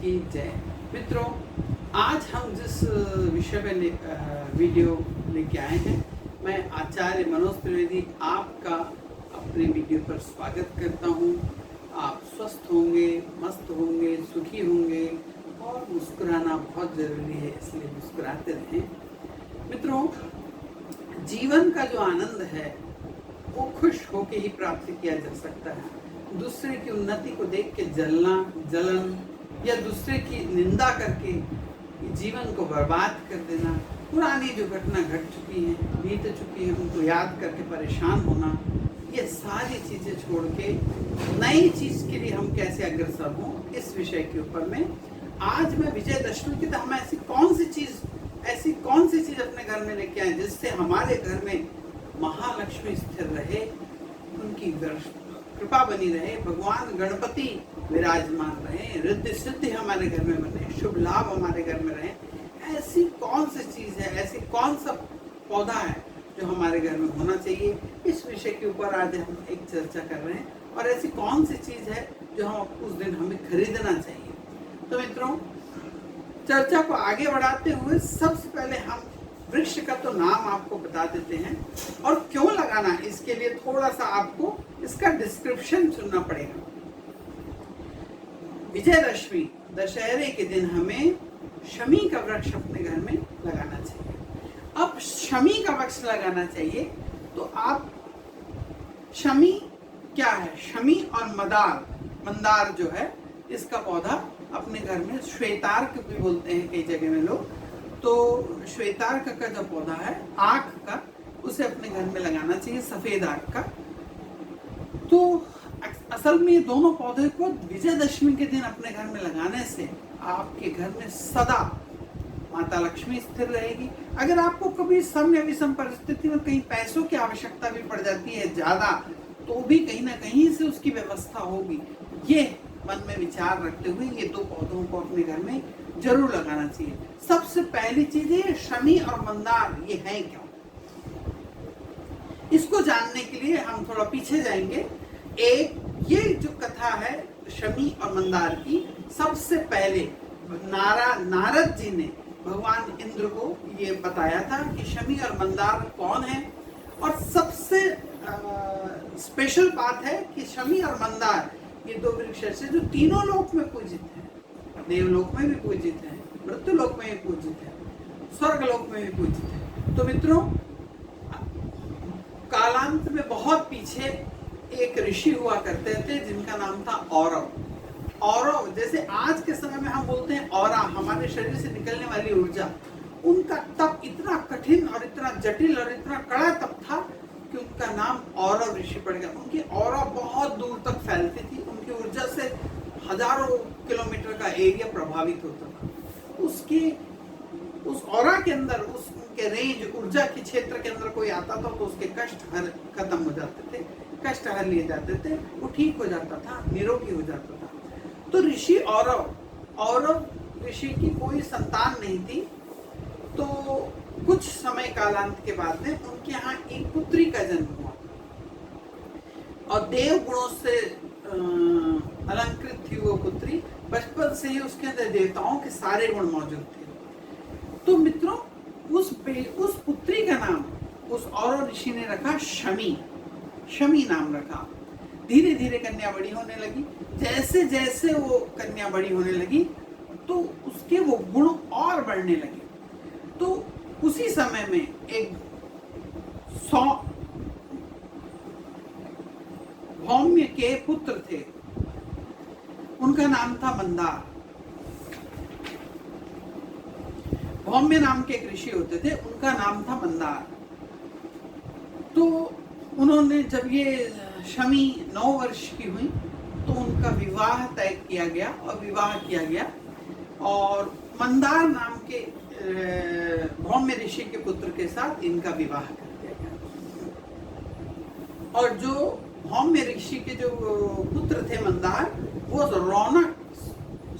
की जय। मित्रों, आज हम जिस विषय पे वीडियो लेके आए हैं, मैं आचार्य मनोज त्रिवेदी आपका अपने वीडियो पर स्वागत करता हूं। आप स्वस्थ होंगे, मस्त होंगे, सुखी होंगे और मुस्कुराना बहुत ज़रूरी है, इसलिए मुस्कुराते रहें। मित्रों, जीवन का जो आनंद है वो खुश होके ही प्राप्त किया जा सकता है। दूसरे की उन्नति को देख के जलन या दूसरे की निंदा करके जीवन को बर्बाद कर देना, पुरानी जो घटना घट चुकी है, बीत चुकी है, उनको याद करके परेशान होना, ये सारी चीज़ें छोड़ के नई चीज़ के लिए हम कैसे अग्रसर हों, इस विषय के ऊपर में आज मैं विजयदशमी की हम ऐसी कौन सी चीज़ अपने घर में लेके आए जिससे हमारे घर में महालक्ष्मी स्थिर रहे, उनकी कृपा बनी रहे, भगवान गणपति विराजमान रहे, रिद्धि सिद्धि हमारे घर में बने, शुभ लाभ हमारे घर में रहे। ऐसी कौन सी चीज़ है, ऐसी कौन सा पौधा है जो हमारे घर में होना चाहिए, इस विषय के ऊपर आज हम एक चर्चा कर रहे हैं। और ऐसी कौन सी चीज़ है जो हम उस दिन हमें खरीदना चाहिए। तो मित्रों, चर्चा को आगे बढ़ाते हुए सबसे पहले हम वृक्ष का तो नाम आपको बता देते हैं और क्यों लगाना, इसके लिए थोड़ा सा आपको इसका डिस्क्रिप्शन सुनना पड़ेगा। विजयदशमी दशहरे के दिन हमें शमी का वृक्ष अपने घर में लगाना चाहिए। अब शमी का वृक्ष लगाना चाहिए तो आप, शमी क्या है? शमी और मंदार जो है, इसका पौधा अपने घर में, श्वेतार्क भी बोलते हैं कई जगह में लोग, तो श्वेतार्क का जो पौधा है आक का, उसे अपने घर में लगाना चाहिए, सफेद आक का। तो असल में ये दोनों पौधे को विजयदशमी के दिन अपने घर में लगाने से आपके घर में सदा माता लक्ष्मी स्थिर रहेगी। अगर आपको कभी सम या विषम परिस्थिति में कहीं पैसों की आवश्यकता भी पड़ जाती है ज्यादा, तो भी कहीं ना कहीं से उसकी व्यवस्था होगी। ये मन में विचार रखते हुए ये दो पौधों को अपने घर में जरूर लगाना चाहिए। सबसे पहली चीज है शमी और मंदार, ये है क्या? इसको जानने के लिए हम थोड़ा पीछे जाएंगे। ये जो कथा है शमी और मंदार की, सबसे पहले नारद जी ने भगवान इंद्र को ये बताया था कि शमी और मंदार कौन है। और सबसे स्पेशल बात है कि शमी और मंदार ये दो वृक्ष ऐसे जो तीनों लोक में पूजित है, देवलोक में भी पूजित है, मृत्युलोक में भी पूजित है, स्वर्गलोक में भी पूजित है। तो मित्रों, कालांत में बहुत पीछे एक ऋषि हुआ करते थे जिनका नाम था औरव। जैसे आज के समय में हम बोलते हैं औरा, हमारे शरीर से निकलने वाली ऊर्जा, उनका तप इतना कठिन और इतना जटिल और इतना कड़ा तप था कि उनका नाम औरव ऋषि पड़ गया। उनकी औरा बहुत दूर तक फैलती थी, उनकी ऊर्जा से हजारों किलोमीटर का एरिया प्रभावित होता था। उस औरा के अंदर, उनके रेंज, ऊर्जा के क्षेत्र के अंदर कोई आता था तो उसके कष्ट खत्म हो जाते थे, कष्ट हर लिए जाते थे, वो ठीक हो जाता था, निरोगी हो जाता था। तो ऋषि औरव ऋषि की कोई संतान नहीं थी। तो कुछ समय कालांत के बाद में उनके यहाँ एक पुत्री का जन्म हुआ और देव गुणों से अलंकृत थी वो पुत्री। बचपन से ही उसके अंदर देवताओं के सारे गुण मौजूद थे। तो मित्रों, उस पुत्री का नाम उस औरव ऋषि ने रखा शमी नाम रखा। धीरे धीरे कन्या बड़ी होने लगी। जैसे जैसे वो कन्या बड़ी होने लगी तो उसके वो गुण और बढ़ने लगे। तो उसी समय में एक भौम्य के पुत्र थे, उनका नाम था मंदार। भौम्य नाम के एक ऋषि होते थे, उनका नाम था मंदार। तो उन्होंने, जब ये शमी 9 वर्ष की हुई तो उनका विवाह तय किया गया और विवाह किया गया और मंदार नाम के भौम्य ऋषि के पुत्र के साथ इनका विवाह कर दिया गया। और जो भौम्य ऋषि के जो पुत्र थे मंदार, वो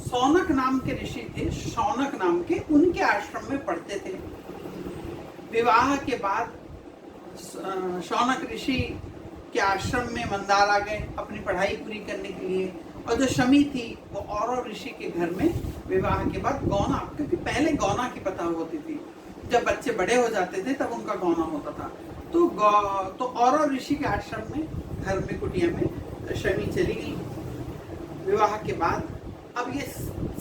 शौनक नाम के ऋषि थे, शौनक नाम के, उनके आश्रम में पढ़ते थे। विवाह के बाद शौनक ऋषि के आश्रम में मंदार आ गए अपनी पढ़ाई पूरी करने के लिए और जो शमी थी वो और ऋषि के घर में विवाह के बाद गौना, क्योंकि पहले गौना की प्रथा होती थी, जब बच्चे बड़े हो जाते थे तब उनका गौना होता था। तो और ऋषि के आश्रम में, घर में, कुटिया में शमी चली गई विवाह के बाद। अब ये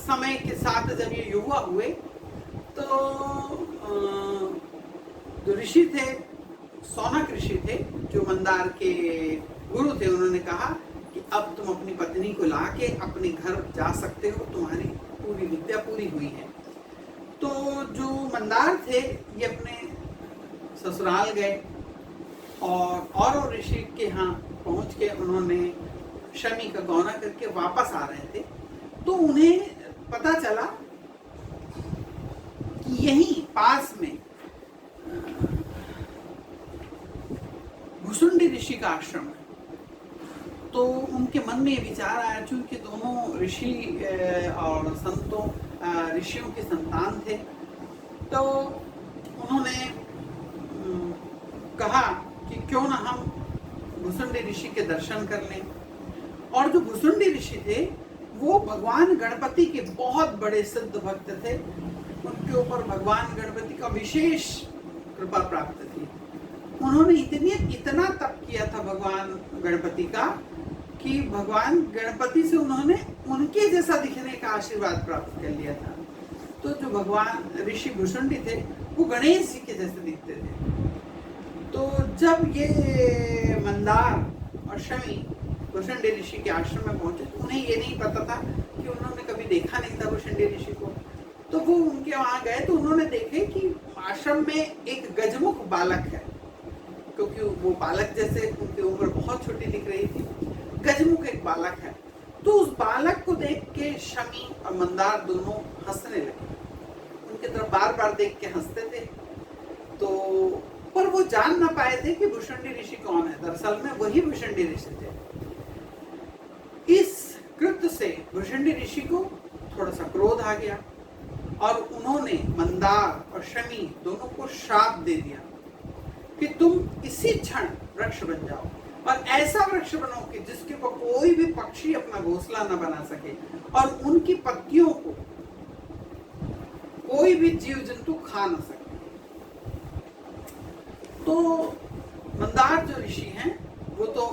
समय के साथ जब ये युवा हुए तो जो ऋषि थे, सौनक ऋषि थे, जो मंदार के गुरु थे, उन्होंने कहा कि अब तुम अपनी पत्नी को लाके अपने घर जा सकते हो, तुम्हारी पूरी विद्या पूरी हुई है। तो जो मंदार थे ये अपने ससुराल गए और ऋषि के यहाँ पहुंच के उन्होंने शमी का गौना करके वापस आ रहे थे। तो उन्हें पता चला कि यहीं पास में भुसुंडी ऋषि का आश्रम है। तो उनके मन में ये विचार आया, चूंकि दोनों ऋषि और संतों, ऋषियों के संतान थे, तो उन्होंने कहा कि क्यों ना हम भुसुंडी ऋषि के दर्शन कर लें। और जो भुसुंडी ऋषि थे वो भगवान गणपति के बहुत बड़े सिद्ध भक्त थे, उनके ऊपर भगवान गणपति का विशेष कृपा प्राप्त थी। उन्होंने इतना तप किया था भगवान गणपति का कि भगवान गणपति से उन्होंने उनके जैसा दिखने का आशीर्वाद प्राप्त कर लिया था। तो जो भगवान ऋषि भुसुंडी थे वो गणेश जी के जैसे दिखते थे। तो जब ये मंदार और शमी भुसुंडी ऋषि के आश्रम में पहुंचे तो उन्हें ये नहीं पता था कि उन्होंने कभी देखा नहीं था भुसुंडी ऋषि को। तो वो उनके वहां गए तो उन्होंने देखे कि आश्रम में एक गजमुख बालक है, क्योंकि वो बालक जैसे उनकी उम्र बहुत छोटी दिख रही थी। गजमुख एक बालक है। तो उस बालक को देख के शमी और मंदार दोनों हंसने लगे, उनकी तरफ बार बार देख के हंसते थे। तो पर वो जान ना पाए थे कि भुसुंडी ऋषि कौन है। दरअसल में वही भुसुंडी ऋषि थे। इस कृत्य से भुसुंडी ऋषि को थोड़ा सा क्रोध आ गया और उन्होंने मंदार और शमी दोनों को श्राप दे दिया कि तुम इसी क्षण वृक्ष बन जाओ और ऐसा वृक्ष बनो कि जिसके ऊपर कोई भी पक्षी अपना घोंसला न बना सके और उनकी पत्तियों को कोई भी जीव जंतु खा न सके। तो मंदार जो ऋषि हैं वो तो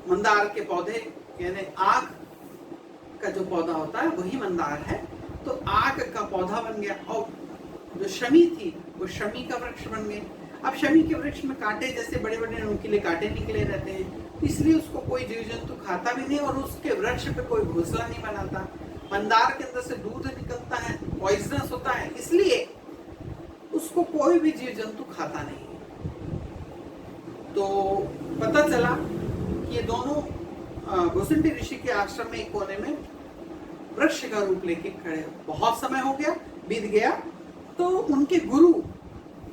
मंदार के पौधे, यानी आग का जो पौधा होता है वही मंदार है, तो आग का पौधा बन गया। और जो शमी थी वो शमी का वृक्ष बन गए। अब शमी के वृक्ष में कांटे जैसे बड़े बड़े नुकीले कांटे निकले रहते हैं, इसलिए उसको कोई जीव जंतु खाता भी नहीं और उसके वृक्ष पे कोई घोंसला नहीं बनाता। मंदार के अंदर से दूध निकलता है, पॉइजनस होता है, इसलिए उसको कोई भी जीव जंतु खाता नहीं। तो पता चला कि ये दोनों भुसुंडी ऋषि के आश्रम में एक कोने में वृक्ष का रूप लेके खड़े। बहुत समय हो गया, बीत गया। तो उनके गुरु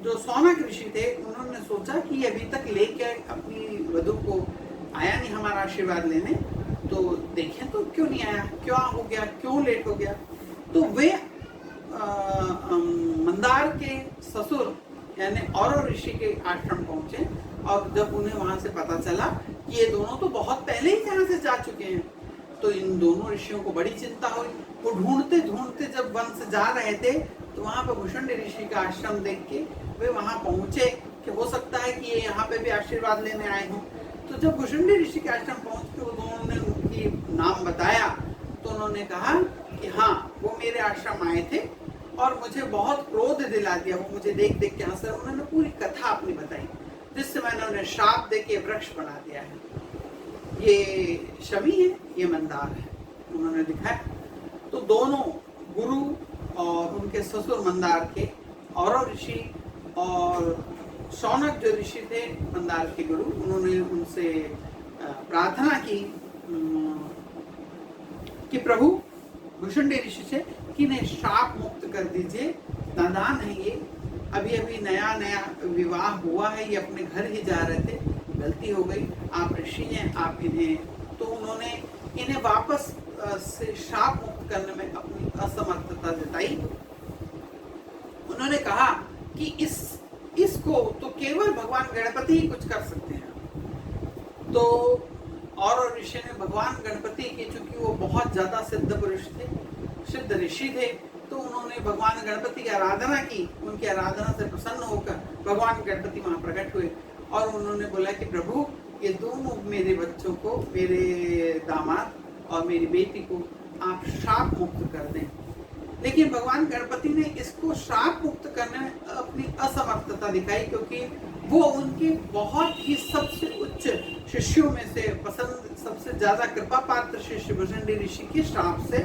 जो सौनक ऋषि थे उन्होंने सोचा कि अभी तक लेके अपनी वधू को आया नहीं हमारा आशीर्वाद लेने, तो देखें तो क्यों नहीं आया, क्या हो गया, क्यों लेट हो गया। तो वे मंदार के ससुर यानी और ऋषि के आश्रम पहुंचे और जब उन्हें वहां से पता चला कि ये दोनों तो बहुत पहले ही यहाँ से जा चुके हैं, तो इन दोनों ऋषियों को बड़ी चिंता हुई। वो ढूंढते ढूंढते जब वन से जा रहे थे तो वहां पर भुसुंडी ऋषि का आश्रम देख के वे वहां पहुंचे कि हो सकता है कि ये यहाँ पे भी आशीर्वाद लेने आए हों। तो जब भुसुंडी ऋषि के आश्रम पहुंच के वो दोनों ने उनकी नाम बताया तो उन्होंने कहा कि हाँ, वो मेरे आश्रम आए थे और मुझे बहुत क्रोध दिला दिया, वो मुझे देख देख के हंस रहे। उन्होंने पूरी कथा अपनी बताई जिससे मैंने उन्हें श्राप दे के वृक्ष बना दिया है। ये शमी है, ये मंदार है, उन्होंने दिखाया। तो दोनों गुरु और उनके ससुर मंदार के और ऋषि और शौनक जो ऋषि थे मंदार के गुरु, उन्होंने उनसे प्रार्थना की कि प्रभु भुसुंडी ऋषि से कि इन्हें श्राप मुक्त कर दीजिए, नादान है ये, अभी अभी नया नया विवाह हुआ है, ये अपने घर ही जा रहे थे, गलती हो गई, आप ऋषि हैं, आप इन्हें। तो उन्होंने इन्हें वापस से श्राप मुक्त करने में अपनी असमर्थता जताई। उन्होंने कहा कि इसको तो केवल भगवान गणपति ही कुछ कर सकते हैं। तो और ऋषि ने भगवान गणपति की, चूंकि वो बहुत ज्यादा सिद्ध पुरुष थे, सिद्ध ऋषि थे, तो उन्होंने भगवान गणपति की आराधना की। उनकी आराधना से प्रसन्न होकर भगवान गणपति वहां प्रकट हुए और उन्होंने बोला कि प्रभु, ये दोनों मेरे बच्चों को, मेरे दामाद और मेरी बेटी को आप श्राप मुक्त कर दें। लेकिन भगवान गणपति ने इसको श्राप मुक्त करने में अपनी असमर्थता दिखाई, क्योंकि वो उनके बहुत ही सबसे उच्च शिष्यों में से पसंद, सबसे ज्यादा कृपा पात्र शिष्य भुजंडी ऋषि के श्राप से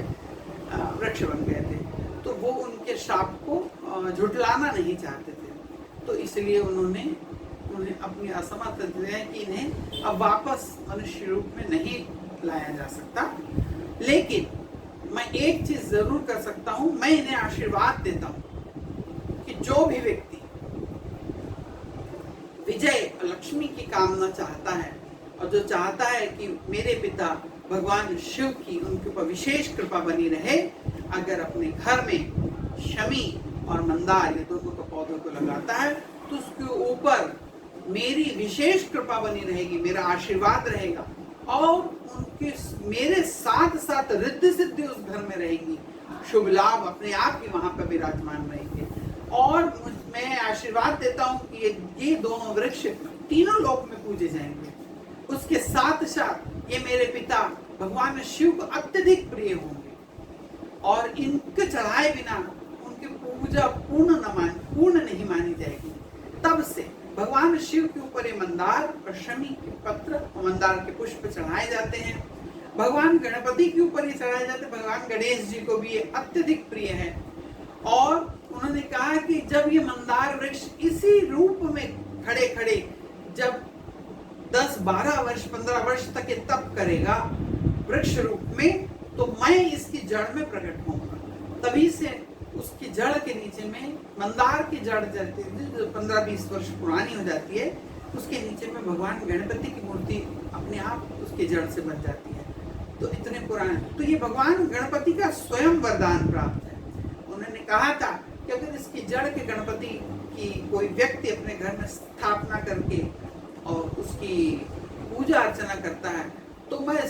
वृक्ष बन गए थे। तो वो उनके श्राप को झुटलाना नहीं चाहते थे, तो इसलिए उन्हें अपनी असमर्थता दिखाई कि इन्हें अब वापस मनुष्य रूप में नहीं लाया जा सकता। लेकिन मैं एक चीज जरूर कर सकता हूं, मैं इन्हें आशीर्वाद देता हूं कि जो भी व्यक्ति विजय और लक्ष्मी की कामना चाहता है और जो चाहता है कि मेरे पिता भगवान शिव की उनके ऊपर विशेष कृपा बनी रहे, अगर अपने घर में शमी और मंदार ये दोनों के पौधों को लगाता है तो उसके ऊपर मेरी विशेष कृपा बनी रहेगी, मेरा आशीर्वाद रहेगा और उनके मेरे साथ साथ रिद्धि सिद्धि उस घर में रहेगी, शुभ लाभ अपने आप ही वहां पर विराजमान रहेंगे। और मैं आशीर्वाद देता हूं कि ये दोनों वृक्ष तीनों लोक में पूजे जाएंगे। उसके साथ साथ ये मेरे पिता भगवान शिव को अत्यधिक प्रिय होंगे और इनके चढ़ाए बिना उनकी पूजा पूर्ण नहीं मानी जाएगी। तब से भगवान शिव के ऊपर ये मंदार और शमी के पत्र और मंदार के पुष्प चढ़ाए जाते हैं। भगवान गणपति के ऊपर ये चढ़ाए जाते हैं। भगवान गणेश जी को भी ये अत्यधिक प्रिय है। और उन्होंने कहा कि जब ये मंदार वृक्ष इसी रूप में खड़े खड़े जब 10, 12 वर्ष, 15 वर्ष तक ये तप करेगा वृक्ष रूप में, तो मैं इसकी जड़ में प्रकट होऊंगा। तभी से उसकी जड़ के नीचे में मंदार की जड़ जाती है, जो 15-20 वर्ष पुरानी हो जाती है, उसके नीचे में भगवान गणपति की मूर्ति अपने आप उसकी जड़ से बन जाती है। तो इतने पुराने, तो ये भगवान गणपति का स्वयं वरदान प्राप्त है। उन्होंने कहा था कि अगर इसकी जड़ के गणपति की कोई व्यक्ति अपने घर में स्थापना करके और उसकी पूजा अर्चना करता है, तो मैं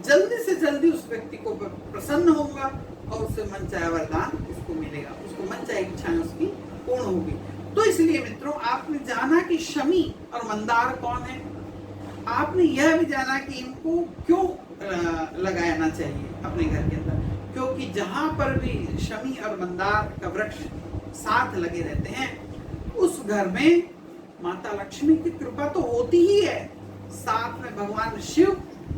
जल्दी से जल्दी उस व्यक्ति को प्रसन्न होऊंगा और उससे मन चाहे वरदान उसको मिलेगा, उसको मन चाहे इच्छाएं उसकी पूर्ण होगी। तो इसलिए मित्रों, आपने जाना कि शमी और मंदार कौन है, आपने यह भी जाना कि इनको क्यों लगाना चाहिए अपने घर के अंदर, क्योंकि जहां पर भी शमी और मंदार का वृक्ष साथ लगे रहते हैं, उस घर में माता लक्ष्मी की कृपा तो होती ही है, साथ में भगवान शिव,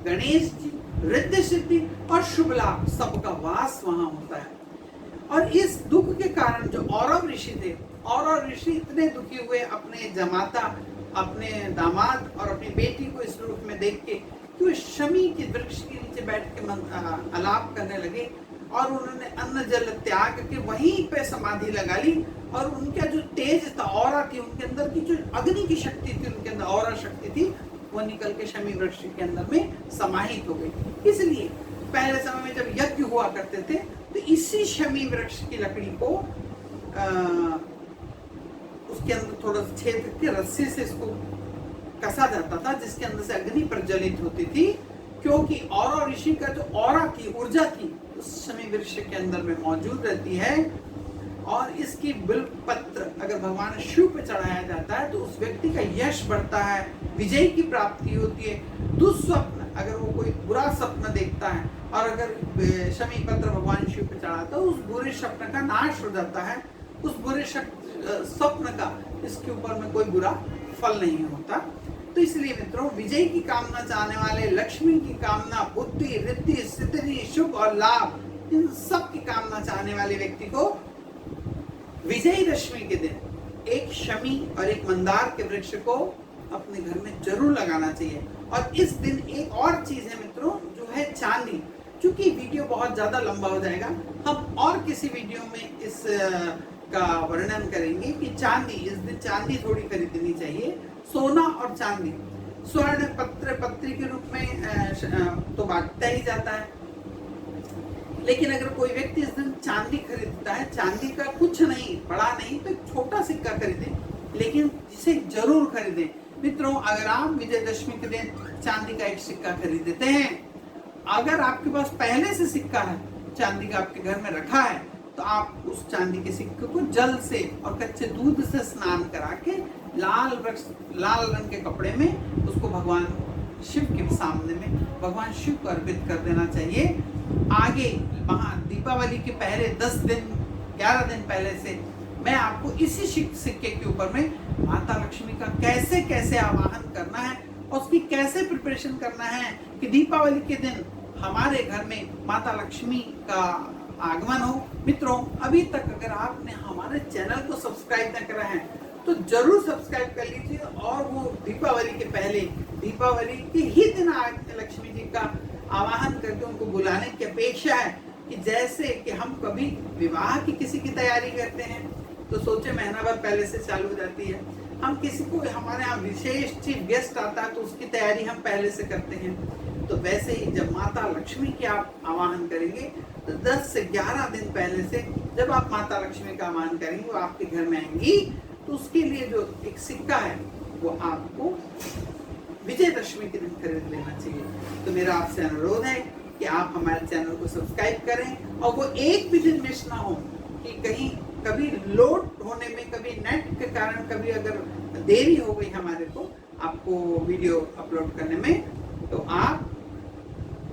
गणेश जी, रिद्धि सिद्धि और शुभ लाभ सबका वास वहां होता है। और इस दुख के कारण जो औरव ऋषि थे, औरव ऋषि इतने दुखी हुए अपने जमाता, अपने दामाद और अपनी बेटी को इस रूप में देख के कि वो शमी के वृक्ष के नीचे बैठ के आलाप करने लगे और उन्होंने अन्न जल त्याग के वहीं पे समाधि लगा ली। और उनका जो तेज था, औरा थी, उनके अंदर की जो अग्नि की शक्ति थी, उनके अंदर औरा शक्ति थी, वो निकल के शमी वृक्ष के अंदर में समाहित हो गई। इसलिए पहले समय में जब यज्ञ हुआ करते थे तो इसी शमी वृक्ष की लकड़ी को उसके अंदर थोड़ा छेद के रस्सी से इसको कसा जाता था, जिसके अंदर से अग्नि प्रज्वलित होती थी, क्योंकि औरा ऋषि का जो औरा थी, ऊर्जा थी, उस शमी वृक्ष के अंदर में मौजूद रहती है। और इसकी बिल्व पत्र अगर भगवान शिव पे चढ़ाया जाता है तो उस व्यक्ति का यश बढ़ता है, विजय की प्राप्ति होती है। दुस्वप्न, अगर वो कोई बुरा स्वप्न देखता है और अगर शमी पत्र भगवान शिव पे चढ़ाता है, उस बुरे स्वप्न का नाश हो जाता है, उस बुरे स्वप्न का इसके ऊपर में कोई बुरा फल नहीं होता। तो इसलिए मित्रों, विजय की कामना चाहने वाले, लक्ष्मी की कामना, बुद्धि, रिद्धि, सिद्धि, शुभ और लाभ, इन सब की कामना चाहने वाले व्यक्ति को विजय दशमी के दिन एक शमी और एक मंदार के वृक्ष को अपने घर में जरूर लगाना चाहिए। और इस दिन एक और चीज है मित्रों, जो है चांदी। चूंकि वीडियो बहुत ज्यादा लंबा हो जाएगा, हम और किसी वीडियो में इस का वर्णन करेंगे कि चांदी, इस दिन चांदी थोड़ी खरीदनी चाहिए। सोना और चांदी स्वर्ण पत्र पत्री के रूप में तो बांटता ही जाता है, लेकिन अगर कोई व्यक्ति इस दिन चांदी खरीदता है, चांदी का कुछ नहीं, बड़ा नहीं तो एक छोटा सिक्का खरीदे, लेकिन इसे जरूर खरीदें, मित्रों, अगर आप विजयदशमी के दिन चांदी का एक सिक्का खरीदते हैं, अगर आपके पास पहले से सिक्का है, चांदी का आपके घर में रखा है, तो आप उस चांदी के सिक्के को जल से और कच्चे दूध से स्नान करा के लाल रंग के कपड़े में उसको भगवान शिव के सामने में भगवान शिव को अर्पित कर देना चाहिए। आगे दीपावली के पहले 10 दिन 11 दिन पहले से मैं आपको इसी सिक्के के ऊपर में माता लक्ष्मी का कैसे कैसे आवाहन करना है और उसकी कैसे प्रिपरेशन करना है कि दीपावली के दिन हमारे घर में माता लक्ष्मी का आगमन हो। मित्रों, अभी तक अगर आपने हमारे चैनल को सब्सक्राइब न करा है तो जरूर सब्सक्राइब कर लीजिए, और वो दीपावली के पहले, दीपावली के ही दिन लक्ष्मी जी का आवाहन करके उनको बुलाने की अपेक्षा है कि जैसे कि हम कभी विवाह की किसी की तैयारी करते हैं तो सोचे महीना भर पहले से चालू हो जाती है। हम किसी को हमारे यहाँ विशेष चीफ गेस्ट आता है तो उसकी तैयारी हम पहले से करते हैं। तो वैसे ही जब माता लक्ष्मी की आप आवाहन करेंगे तो 10 से 11 दिन पहले से जब आप माता लक्ष्मी का आवाहन करेंगे, वो आपके घर में आएंगी, तो उसके लिए जो एक सिक्का है वो आपको विजयदशमी के दिन खरीद लेना चाहिए। तो मेरा आपसे अनुरोध है कि आप हमारे चैनल को सब्सक्राइब करें और वो एक भी दिन मिस ना हो कि कहीं कभी लोड होने में, कभी नेट के कारण कभी अगर देरी हो गई हमारे को आपको वीडियो अपलोड करने में, तो आप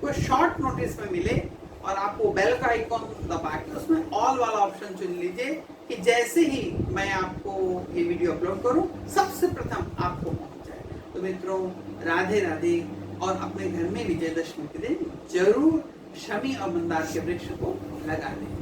को शॉर्ट नोटिस में मिले और आप वो बेल का आइकॉन दबा के उसमें ऑल वाला ऑप्शन चुन लीजिए कि जैसे ही मैं आपको ये वीडियो अपलोड करूं सबसे प्रथम आपको पहुंच जाए। तो मित्रों, राधे राधे, और अपने घर में विजयदशमी के दिन जरूर शमी और मंदार के वृक्ष को लगा दें।